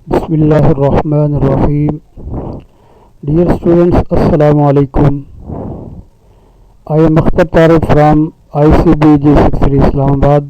Bismillahirrahmanirrahim. Dear students, Assalamu alaikum. I am Akhtar Tariq from ICBG 63 Islamabad.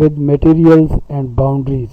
with materials and boundaries.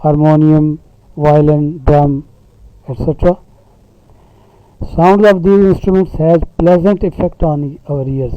harmonium, violin, drum, etc. Sound of these instruments has pleasant effect on our ears.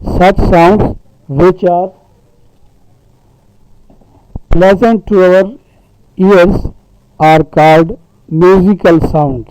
Such sounds which are pleasant to our ears are called musical sounds.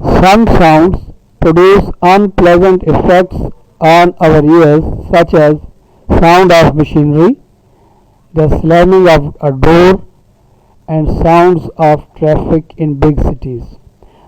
Some sounds produce unpleasant effects on our ears such as sound of machinery, the slamming of a door and sounds of traffic in big cities.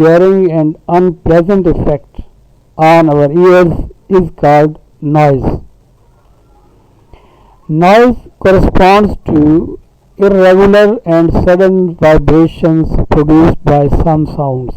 jarring and unpleasant effect on our ears is called noise. Noise corresponds to irregular and sudden vibrations produced by some sounds.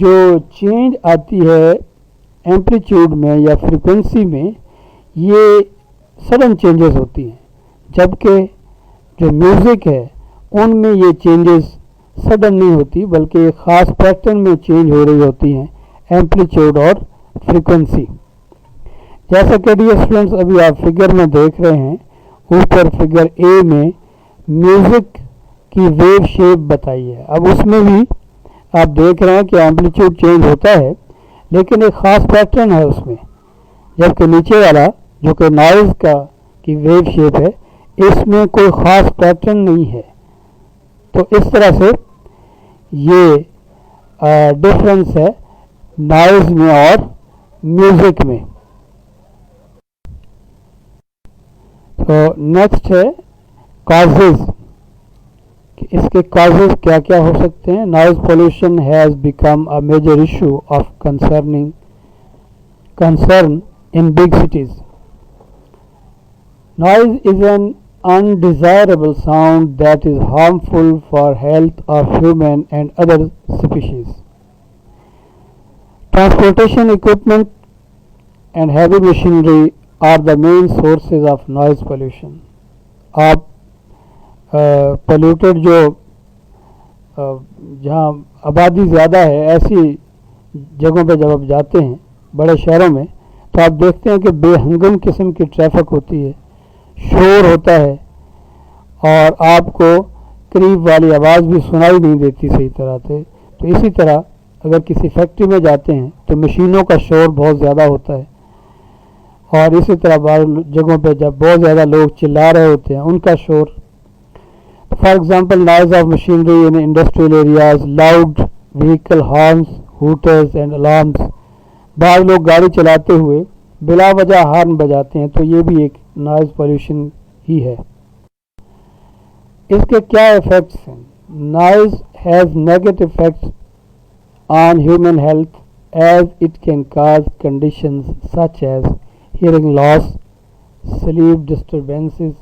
جو change آتی ہے amplitude میں یا frequency میں، یہ sudden changes ہوتی ہیں، جبکہ جو میوزک ہے ان میں یہ چینجز سڈن نہیں ہوتی، بلکہ ایک خاص پیٹرن میں چینج ہو رہی ہوتی ہیں ایمپلیٹیوڈ اور فریکوینسی. جیسا کہ ڈیئر اسٹوڈنٹس ابھی آپ فگر میں دیکھ رہے ہیں، اوپر فگر اے میں میوزک کی ویو شیپ بتائی ہے. اب اس میں بھی آپ دیکھ رہے ہیں کہ ایمپلیٹیوڈ چینج ہوتا ہے لیکن ایک خاص پیٹرن ہے اس میں، جبکہ نیچے والا جو کہ نائز کی ویو شیپ ہے اس میں کوئی خاص پیٹرن نہیں ہے. تو اس طرح سے یہ ڈفرینس ہے نائز میں اور میوزک میں. تو نیکسٹ ہے کازز، کہ اس کے کازز کیا کیا ہو سکتے ہیں. Noise pollution has become a major issue of concern in big cities. Noise is an undesirable sound that is harmful for health of human and other species. Transportation equipment and heavy machinery are the main sources of noise pollution. آپ polluted جو جہاں آبادی زیادہ ہے ایسی جگہوں پہ جب آپ جاتے ہیں بڑے شہروں میں تو آپ دیکھتے ہیں کہ بے ہنگم قسم کی ٹریفک ہوتی ہے، شور ہوتا ہے، اور آپ کو قریب والی آواز بھی سنائی نہیں دیتی صحیح طرح سے. تو اسی طرح اگر کسی فیکٹری میں جاتے ہیں تو مشینوں کا شور بہت زیادہ ہوتا ہے، اور اسی طرح بعض جگہوں پہ جب بہت زیادہ لوگ چلا رہے ہوتے ہیں ان کا شور. For example noise of machinery in industrial areas, loud vehicle horns, hooters and alarms. بعض لوگ گاڑی چلاتے ہوئے بلا وجہ ہارن بجاتے ہیں تو یہ بھی ایک نائز پولیوشن ہی ہے. اس کے کیا ایفیکٹس ہیں؟ Noise has negative effects on human health as it can cause conditions such as hearing loss, sleep disturbances,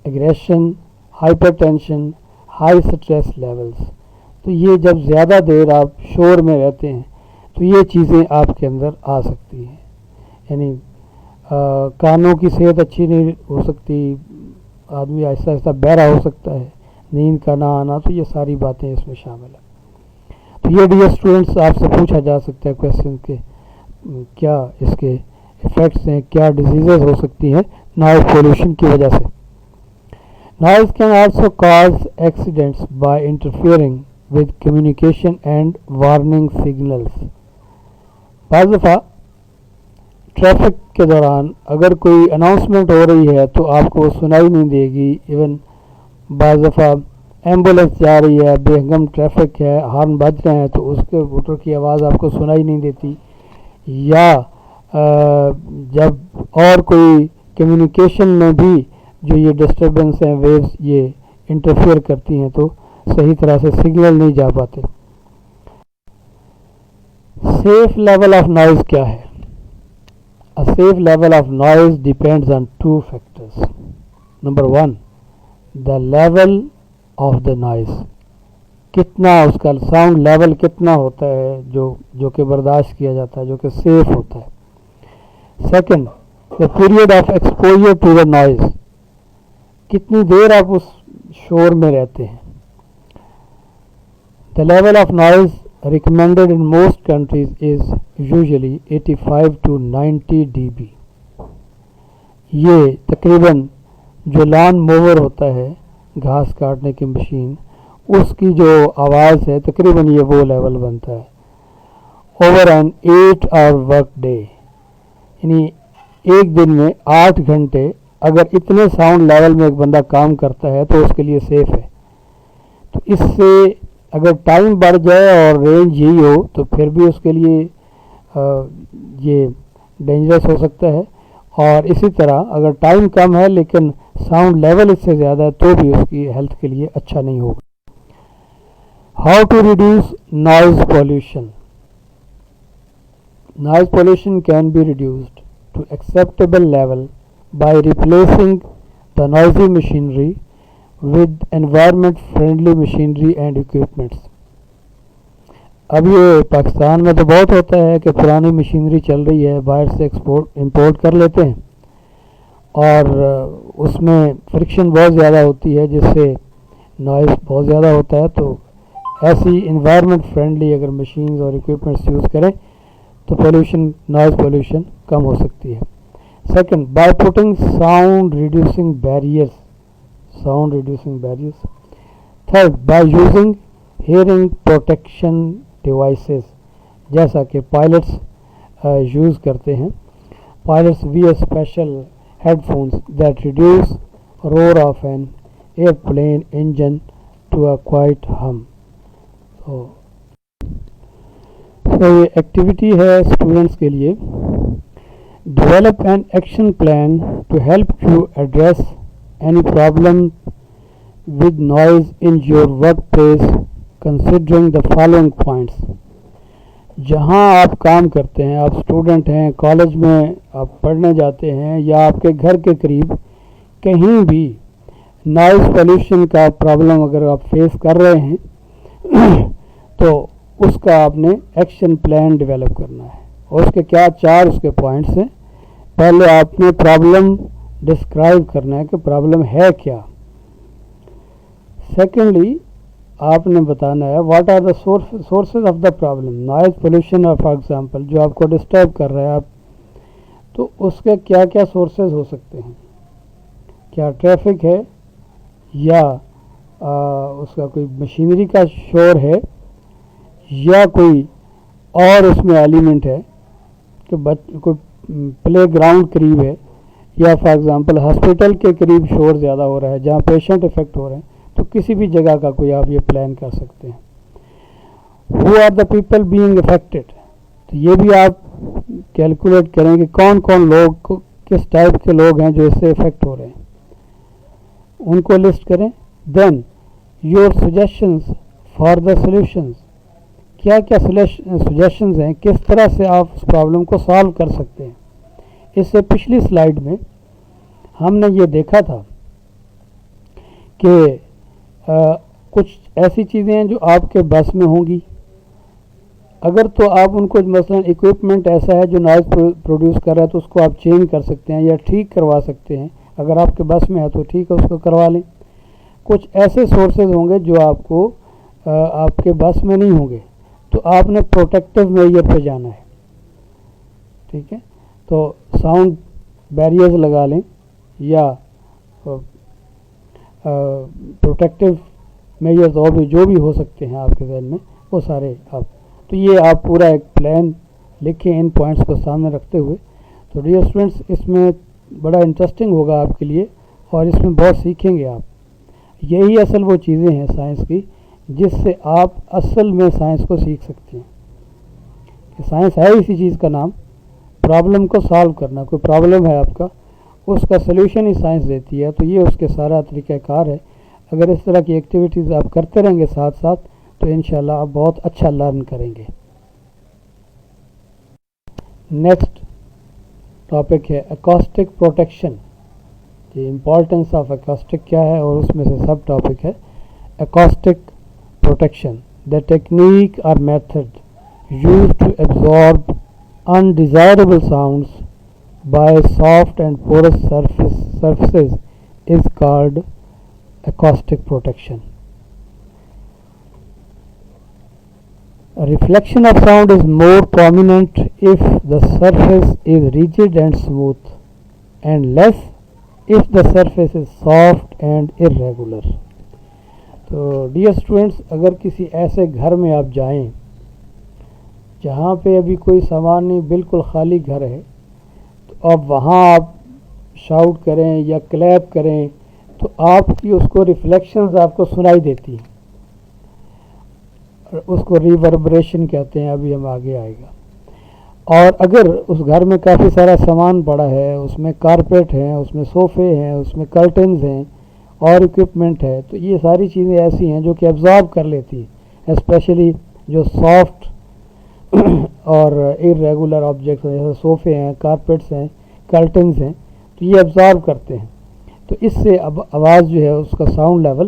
aggression, hypertension, high stress levels. تو یہ جب زیادہ دیر آپ شور میں رہتے ہیں تو یہ چیزیں آپ کے اندر آ سکتی ہیں، یعنی کانوں کی صحت اچھی نہیں ہو سکتی، آدمی آہستہ آہستہ بہرا ہو سکتا ہے، نیند کا نہ آنا، تو یہ ساری باتیں اس میں شامل ہیں. تو یہ ڈیئر اسٹوڈنٹس آپ سے پوچھا جا سکتا ہے کویشچن کہ کیا اس کے ایفیکٹس ہیں، کیا ڈیزیزز ہو سکتی ہیں نائز پولوشن کی وجہ سے. Nice can also cause accidents by interfering with communication and warning signals. بعض دفعہ ٹریفک کے دوران اگر کوئی اناؤنسمنٹ ہو رہی ہے تو آپ کو سنائی نہیں دے گی. ایون بعض دفعہ ایمبولینس جا رہی ہے، بے ہنگم ٹریفک ہے، ہارن بج رہے ہیں تو اس کے موٹر کی آواز آپ کو سنائی نہیں دیتی. یا جب اور کوئی کمیونیکیشن میں بھی جو یہ ڈسٹربنس ہیں، ویوز یہ انٹرفیئر کرتی ہیں تو صحیح طرح سے سگنل نہیں جا پاتے. سیف لیول آف نوائز کیا ہے؟ A safe level of noise depends on two factors. Number one, the level of the noise. کتنا اس کا ساؤنڈ لیول کتنا ہوتا ہے جو کہ برداشت کیا جاتا ہے، جو کہ سیف ہوتا ہے. Second, the period of exposure to the noise. کتنی دیر آپ اس شور میں رہتے ہیں. The level of noise recommended in most countries is usually 85 to 90 dB. یہ تقریباً جو لان موور ہوتا ہے گھاس کاٹنے کی مشین، اس کی جو آواز ہے تقریباً یہ وہ لیول بنتا ہے. Over an 8 hour work day, یعنی ایک دن میں 8 گھنٹے اگر اتنے ساؤنڈ لیول میں ایک بندہ کام کرتا ہے تو اس کے لیے سیف ہے. تو اس سے اگر ٹائم بڑھ جائے اور رینج یہی ہو تو پھر بھی اس کے لیے یہ ڈینجرس ہو سکتا ہے. اور اسی طرح اگر ٹائم کم ہے لیکن ساؤنڈ لیول اس سے زیادہ ہے تو بھی اس کی ہیلتھ کے لیے اچھا نہیں ہوگا. How to reduce noise pollution. Noise pollution can be reduced to acceptable level by replacing the noisy machinery with environment friendly machinery and equipments. اب یہ پاکستان میں تو بہت ہوتا ہے کہ پرانی مشینری چل رہی ہے، باہر سے امپورٹ کر لیتے ہیں اور اس میں فرکشن بہت زیادہ ہوتی ہے جس سے نوائز بہت زیادہ ہوتا ہے. تو ایسی انوائرمنٹ فرینڈلی اگر مشینز اور اکوپمنٹس یوز کریں تو پولوشن، نوائز پولوشن کم ہو سکتی ہے. Second, by putting sound reducing barriers. Third, by using hearing protection devices, جیسا کہ پائلٹس یوز کرتے ہیں. Pilots wear special headphones that reduce roar of an airplane engine to a quiet hum. So یہ activity ہے students کے لیے. Develop an action plan to help you address any problem with noise in your work place considering the following points. جہاں آپ کام کرتے ہیں، آپ student ہیں، کالج میں آپ پڑھنے جاتے ہیں یا آپ کے گھر کے قریب کہیں بھی نوائز پولیوشن کا پرابلم اگر آپ فیس کر رہے ہیں تو اس کا آپ نے ایکشن پلان ڈیولپ کرنا ہے. اور اس کے کیا 4 اس کے پوائنٹس ہیں. پہلے آپ نے پرابلم ڈسکرائب کرنا ہے کہ پرابلم ہے کیا. سیکنڈلی آپ نے بتانا ہے what are the sources of the problem. Noise pollution for example جو آپ کو ڈسٹرب کر رہا ہے آپ، تو اس کے کیا کیا سورسز ہو سکتے ہیں. کیا ٹریفک ہے، یا اس کا کوئی مشینری کا شور ہے، یا کوئی اور اس میں ایلیمنٹ ہے کہ کوئی پلے گراؤنڈ قریب ہے، یا فار ایگزامپل ہاسپٹل کے قریب شور زیادہ ہو رہا ہے جہاں پیشنٹ افیکٹ ہو رہے ہیں. تو کسی بھی جگہ کا کوئی آپ یہ پلان کر سکتے ہیں. Who are the people being affected, تو یہ بھی آپ کیلکولیٹ کریں کہ کون کون لوگ، کس ٹائپ کے لوگ ہیں جو اس سے افیکٹ ہو رہے ہیں، ان کو لسٹ کریں. Then your suggestions for the solutions, کیا کیا سجیشنز ہیں، کس طرح سے آپ اس پرابلم کو سالو کر سکتے ہیں. اس سے پچھلی سلائیڈ میں ہم نے یہ دیکھا تھا کہ کچھ ایسی چیزیں ہیں جو آپ کے بس میں ہوں گی. اگر تو آپ ان کو مثلا اکوپمنٹ ایسا ہے جو نوائز پروڈیوس کر رہا ہے تو اس کو آپ چینج کر سکتے ہیں یا ٹھیک کروا سکتے ہیں. اگر آپ کے بس میں ہے تو ٹھیک ہے، اس کو کروا لیں. کچھ ایسے سورسز ہوں گے جو آپ کو آپ کے بس میں نہیں ہوں گے، تو آپ نے پروٹیکٹیو میجر پہ جانا ہے. ٹھیک ہے، تو ساؤنڈ بیریئرز لگا لیں یا پروٹیکٹیو میجرز اور بھی جو بھی ہو سکتے ہیں آپ کے ذہن میں وہ سارے آپ. تو یہ آپ پورا ایک پلان لکھیں ان پوائنٹس کو سامنے رکھتے ہوئے. تو ڈیئر اسٹوڈنٹس، اس میں بڑا انٹرسٹنگ ہوگا آپ کے لیے اور اس میں بہت سیکھیں گے آپ. یہی اصل وہ چیزیں ہیں سائنس کی جس سے آپ اصل میں سائنس کو سیکھ سکتے ہیں. کہ سائنس ہے اسی چیز کا نام، پرابلم کو سالو کرنا. کوئی پرابلم ہے آپ کا، اس کا سلیوشن ہی سائنس دیتی ہے. تو یہ اس کے سارا طریقہ کار ہے. اگر اس طرح کی ایکٹیویٹیز آپ کرتے رہیں گے ساتھ ساتھ تو انشاءاللہ آپ بہت اچھا لرن کریں گے. نیکسٹ ٹاپک ہے اکاسٹک پروٹیکشن. کہ امپورٹنس آف اکاسٹک کیا ہے، اور اس میں سے سب ٹاپک ہے اکاسٹک پروٹیکشن. دا ٹیکنیک اور method used to absorb undesirable sounds by soft and porous surfaces is called acoustic protection. A reflection of sound is more prominent if the surface is rigid and smooth, and less if the surface is soft and irregular. تو dear students, اگر کسی ایسے گھر میں آپ جائیں جہاں پہ ابھی کوئی سامان نہیں، بالکل خالی گھر ہے، تو اب وہاں آپ شاؤٹ کریں یا کلیپ کریں تو آپ کی اس کو ریفلیکشنز آپ کو سنائی دیتی ہیں. اس کو ریوربریشن کہتے ہیں، ابھی ہم آگے آئے گا. اور اگر اس گھر میں کافی سارا سامان پڑا ہے، اس میں کارپیٹ ہیں، اس میں صوفے ہیں، اس میں کرٹنز ہیں اور اکوپمنٹ ہے، تو یہ ساری چیزیں ایسی ہیں جو کہ ایبزارب کر لیتی ہیں. اسپیشلی جو سافٹ اور ارریگولر آبجیکٹس ہیں جیسے صوفے ہیں، کارپیٹس ہیں، کرٹنز ہیں، تو یہ ایبزارب کرتے ہیں. تو اس سے اب آواز جو ہے اس کا ساؤنڈ لیول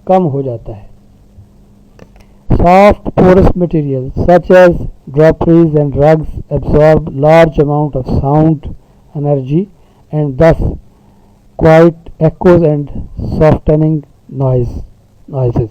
کم ہو جاتا ہے. Soft porous materials such as draperies and rugs absorb large amount of sound energy and thus quiet echoes and softening noises.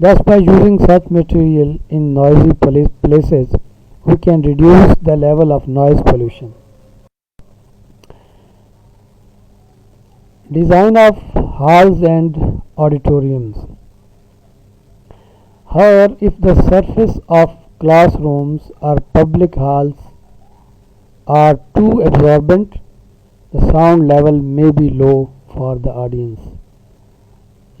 Thus by using such material in noisy places we can reduce the level of noise pollution. Design of halls and auditoriums. However, if the surface of classrooms or public halls are too absorbent, the sound level may be low for the audience.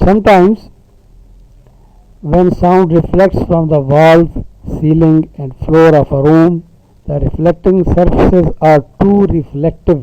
Sometimes when sound reflects from the walls, ceiling and floor of a room, the reflecting surfaces are too reflective.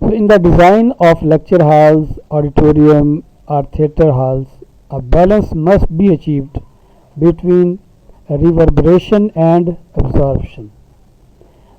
So in the design of lecture halls, auditorium or theatre halls, a balance must be achieved between reverberation and absorption.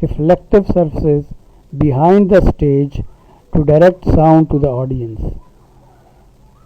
reflective surfaces behind the stage to direct sound to the audience.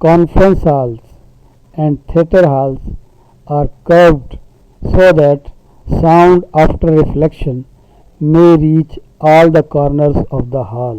conference halls and theatre halls are curved so that sound after reflection may reach all the corners of the hall.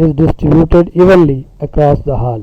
is distributed evenly across the hall.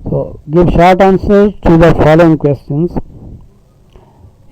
So give short answers to the following questions.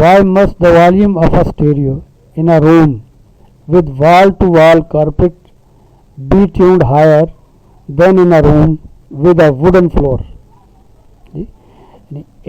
why must the volume of a stereo in a room with wall to wall carpet be tuned higher than in a room with a wooden floor?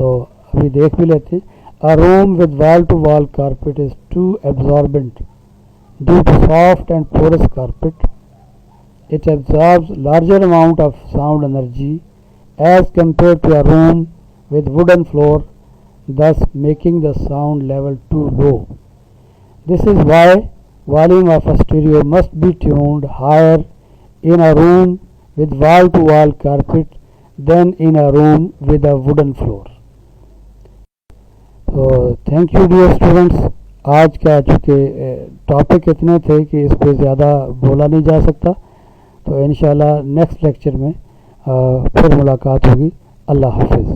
تو ابھی دیکھ بھی لیتے ہیں. A room with wall-to-wall carpet is too absorbent due to soft and porous carpet. It absorbs larger amount of sound energy as compared to a room with wooden floor, thus making the sound level too low. This is why volume of a stereo must be tuned higher in a room with wall-to-wall carpet than in a room with a wooden floor. تو thank you dear students. آج کا چونکہ topic اتنے تھے کہ اس پہ زیادہ بولا نہیں جا سکتا، تو انشاءاللہ نیکسٹ لیکچر میں پھر ملاقات ہوگی. اللہ حافظ.